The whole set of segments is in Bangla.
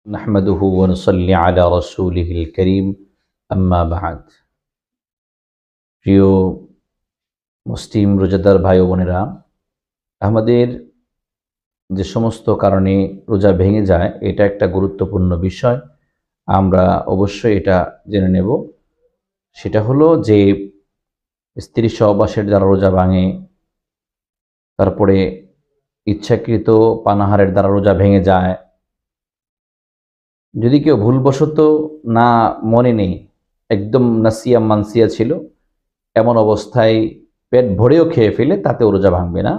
نحمده ونصلي على رسوله الكريم أما بعد প্রিয় মুসলিম রোজাদার ভাই ও বোনেরা, আমাদের যে সমস্ত কারণে রোজা ভেঙে যায় এটা একটা গুরুত্বপূর্ণ বিষয়। আমরা অবশ্যই এটা জেনে নেব। সেটা হলো যে স্ত্রী সহবাসের দ্বারা রোজা ভাঙে, তারপরে ইচ্ছাকৃত পানাহারের দ্বারা রোজা ভেঙে যায়। যদি কেউ ভুলবশত না মনে নেই, একদম নাসিয়া মানসিয়া ছিল, এমন অবস্থায় পেট ভরেও খেয়ে ফেলে, তাতেও রোজা ভাঙবে না।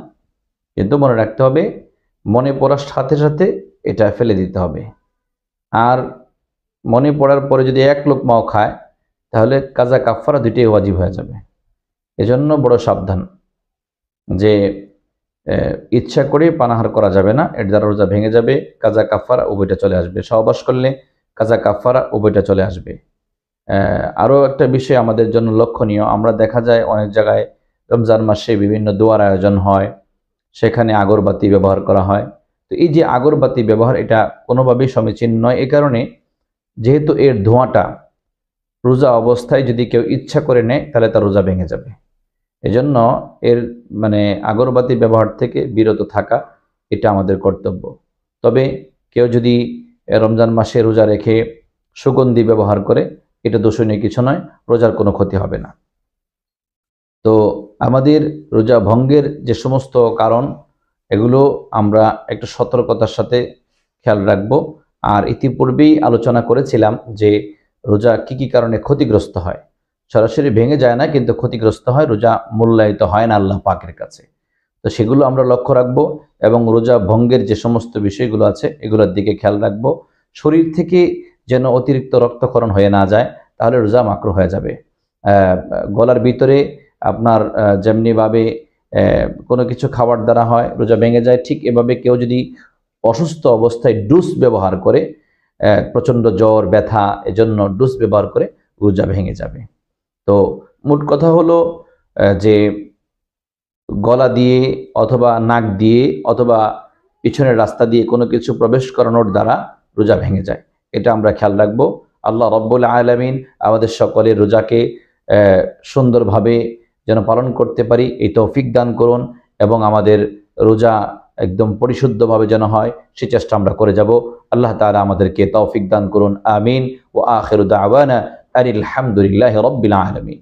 কিন্তু মনে রাখতে হবে, মনে পড়ার সাথে সাথে এটা ফেলে দিতে হবে। আর মনে পড়ার পরে যদি এক লোকমাও খায়, তাহলে কাজা কাফারা দুইটাই ওয়াজিব হয়ে যাবে। এজন্য বড় সাবধান যে ইচ্ছা করে পানাহার করা যাবে না, এর দ্বারা রোজা ভেঙে যাবে, কাজা কাফারা উভয়টা চলে আসবে। সহবাস করলে কাজা কাফারা উভয়টা চলে আসবে। আরও একটা বিষয় আমাদের জন্য লক্ষণীয়, আমরা দেখা যায় অনেক জায়গায় রমজান মাসে বিভিন্ন দোয়ার আয়োজন হয়, সেখানে আগরবাতি ব্যবহার করা হয়। তো এই যে আগরবাতি ব্যবহার, এটা কোনোভাবেই সমীচীন নয়। এই কারণে, যেহেতু এর ধোঁয়াটা রোজা অবস্থায় যদি কেউ ইচ্ছা করে নেয়, তাহলে তার রোজা ভেঙে যাবে। এজন্য এর আগরবাতি ব্যবহার থেকে বিরত থাকা, এটা আমাদের কর্তব্য। তবে কেউ যদি রমজান মাসে রোজা রেখে সুগন্ধি ব্যবহার করে, এটা দোষণীয় কিছু নয়, রোজার কোনো ক্ষতি হবে না। তো আমাদের রোজা ভঙ্গের যে সমস্ত কারণ, এগুলো আমরা একটু সতর্কতার সাথে খেয়াল রাখব। আর ইতিপূর্বেই আলোচনা করেছিলাম যে রোজা কি কি কারণে ক্ষতিগ্রস্ত হয়। সরাসরি ভেঙে যায় না, কিন্তু ক্ষতিগ্রস্ত হয়, রোজা মূল্যায়িত হয় না আল্লাহ পাকের কাছে। তো সেগুলো আমরা লক্ষ্য রাখবো এবং রোজা ভঙ্গের যে সমস্ত বিষয়গুলো আছে, এগুলোর দিকে খেয়াল রাখবো। শরীর থেকে যেন অতিরিক্ত রক্তক্ষরণ হয়ে না যায়, তাহলে রোজা মাকরুহ হয়ে যাবে। গলার ভিতরে আপনার যেমনিভাবে কোনো কিছু খাবার দ্বারা হয় রোজা ভেঙে যায়, ঠিক এভাবে কেউ যদি অসুস্থ অবস্থায় ডুস ব্যবহার করে, প্রচণ্ড জ্বর ব্যথা, এজন্য ডুস ব্যবহার করে রোজা ভেঙে যাবে। তো মোট কথা হলো যে গলা দিয়ে অথবা নাক দিয়ে অথবা পিছনের রাস্তা দিয়ে কোনো কিছু প্রবেশ করানোর দ্বারা রোজা ভেঙে যায়, এটা আমরা খেয়াল রাখবো। আল্লাহ রব্বুল আলামিন আমাদের সকলের রোজাকে সুন্দরভাবে যেন পালন করতে পারি, এই তৌফিক দান করুন, এবং আমাদের রোজা একদম পরিশুদ্ধভাবে যেন হয়, সে চেষ্টা আমরা করে যাব। আল্লাহ তাআলা আমাদেরকে তৌফিক দান করুন। আমিন। ওয়া আখিরু দাওয়ানা আনিল হামদুলিল্লাহি রাব্বিল আলামিন।